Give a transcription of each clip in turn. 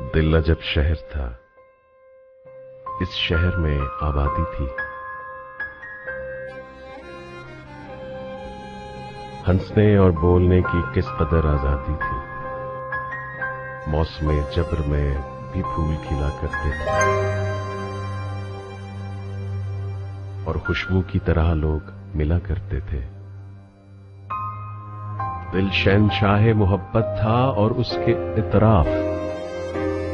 दिल अजब शहर था। इस शहर में आबादी थी। हंसने और बोलने की किस कदर आजादी थी। मौसम जब्र में भी फूल खिला करते थे और खुशबू की तरह लोग मिला करते थे। दिल शहंशाह मोहब्बत था और उसके इतराफ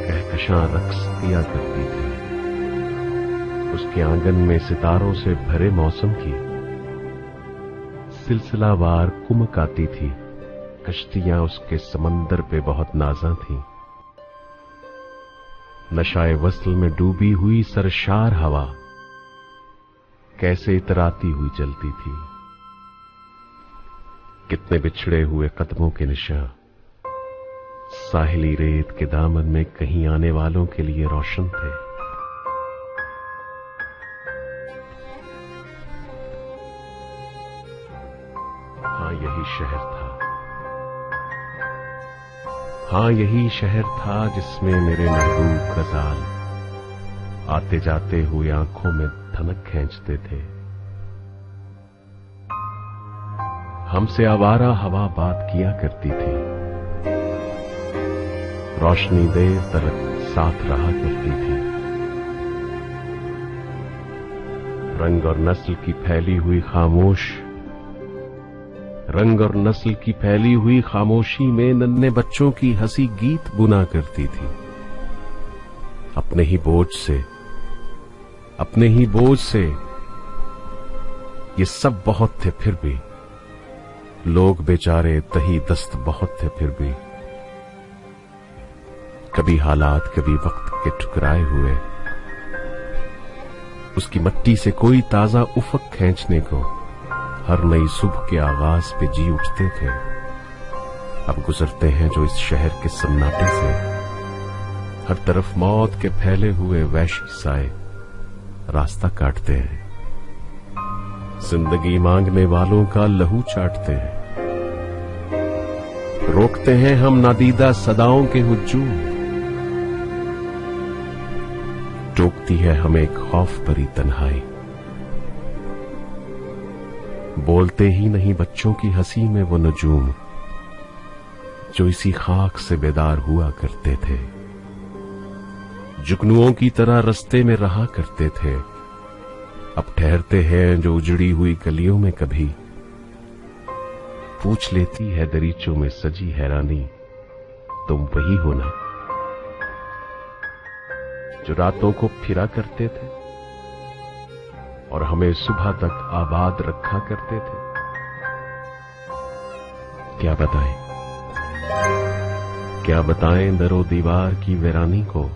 कहकशां रक्स किया करती थी। उसके आंगन में सितारों से भरे मौसम की सिलसिलावार कुमक आती थी। कश्तियां उसके समंदर पे बहुत नाज़ा थीं। नशाए वस्ल में डूबी हुई सरशार हवा कैसे इतराती हुई चलती थी। कितने बिछड़े हुए कदमों के निशान साहिली रेत के दामन में कहीं आने वालों के लिए रोशन थे। हाँ यही शहर था। हाँ यही शहर था जिसमें मेरे महबूब गजाल आते जाते हुए आंखों में धनक खींचते थे। हमसे आवारा हवा बात किया करती थी। रोशनी देर तक साथ रहा करती थी। रंग और नस्ल की फैली हुई खामोशी में नन्हे बच्चों की हंसी गीत बुना करती थी। अपने ही बोझ से ये सब बहुत थे। फिर भी लोग बेचारे तही दस्त बहुत थे। फिर भी कभी हालात कभी वक्त के ठुकराए हुए उसकी मट्टी से कोई ताजा उफक खींचने को हर नई सुबह के आगाज पे जी उठते थे। अब गुजरते हैं जो इस शहर के सन्नाटे से, हर तरफ मौत के फैले हुए वैश्य साए रास्ता काटते हैं। जिंदगी मांगने वालों का लहू चाटते हैं। रोकते हैं हम नादीदा सदाओं के हुजूम। टोकती है हमें खौफ भरी तन्हाई। बोलते ही नहीं बच्चों की हंसी में वो नजूम जो इसी खाक से बेदार हुआ करते थे। जुगनुओं की तरह रस्ते में रहा करते थे। अब ठहरते हैं जो उजड़ी हुई गलियों में। कभी पूछ लेती है दरीचों में सजी हैरानी, तुम वही हो ना जो रातों को फिरा करते थे और हमें सुबह तक आबाद रखा करते थे। क्या बताएं दरो दीवार की वीरानी को,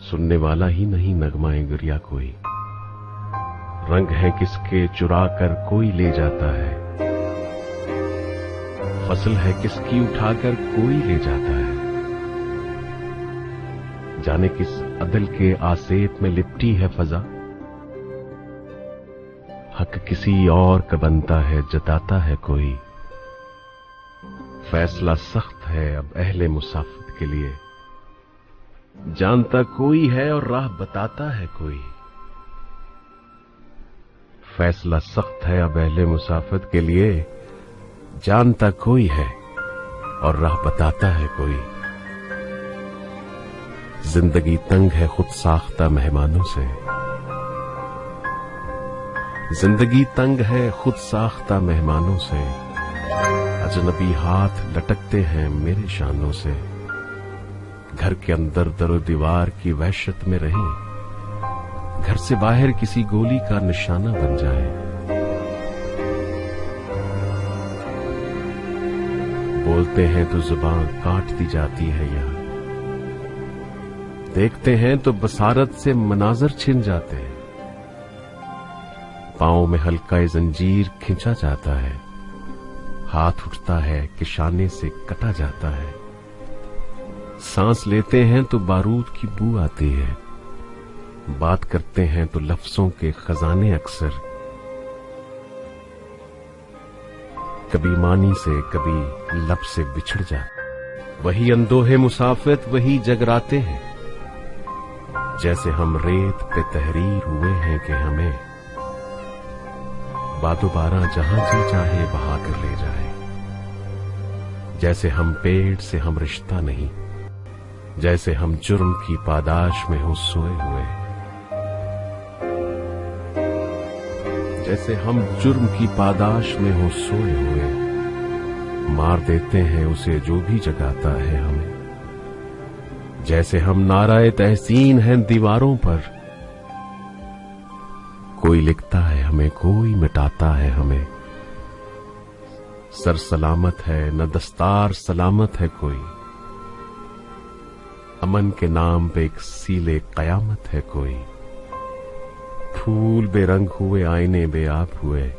सुनने वाला ही नहीं नगमाए गुरिया कोई। रंग है किसके चुरा कर कोई ले जाता है, फसल है किसकी उठाकर कोई ले जाता है। जाने किस अदल के आसेप में लिपटी है फजा, हक किसी और का बनता है जताता है कोई। फैसला सख्त है अब अहले मुसाफिर के लिए, जानता कोई है और राह बताता है कोई। फैसला सख्त है अब अहले मुसाफिर के लिए, जानता कोई है और राह बताता है कोई। जिंदगी तंग है खुद साख्ता मेहमानों से, जिंदगी तंग है खुद साख्ता मेहमानों से। अजनबी हाथ लटकते हैं मेरे शानों से। घर के अंदर दरो दीवार की वहशत में रही, घर से बाहर किसी गोली का निशाना बन जाए। बोलते हैं तो जुबान काटती जाती है यहाँ, देखते हैं तो बसारत से मनाजर छिन जाते हैं। पांव में हल्का जंजीर खिंचा जाता है, हाथ उठता है कि शाने से कटा जाता है। सांस लेते हैं तो बारूद की बू आती है, बात करते हैं तो लफ्जों के खजाने अक्सर कभी मानी से कभी लब से बिछड़ जाते। वही अंदोहे मुसाफिर वही जगराते हैं। जैसे हम रेत पे तहरीर हुए हैं कि हमें बादोबारा जहां जी चाहे बहा कर ले जाए। जैसे हम पेड़ से हम रिश्ता नहीं, जैसे हम जुर्म की पादाश में हो सोए हुए। जैसे हम जुर्म की पादाश में हो सोए हुए, मार देते हैं उसे जो भी जगाता है हमें। जैसे हम नाराए तहसीन हैं दीवारों पर, कोई लिखता है हमें कोई मिटाता है हमें। सर सलामत है न दस्तार सलामत है कोई, अमन के नाम पे एक सीले कयामत है कोई। फूल बेरंग हुए आईने बेआब हुए,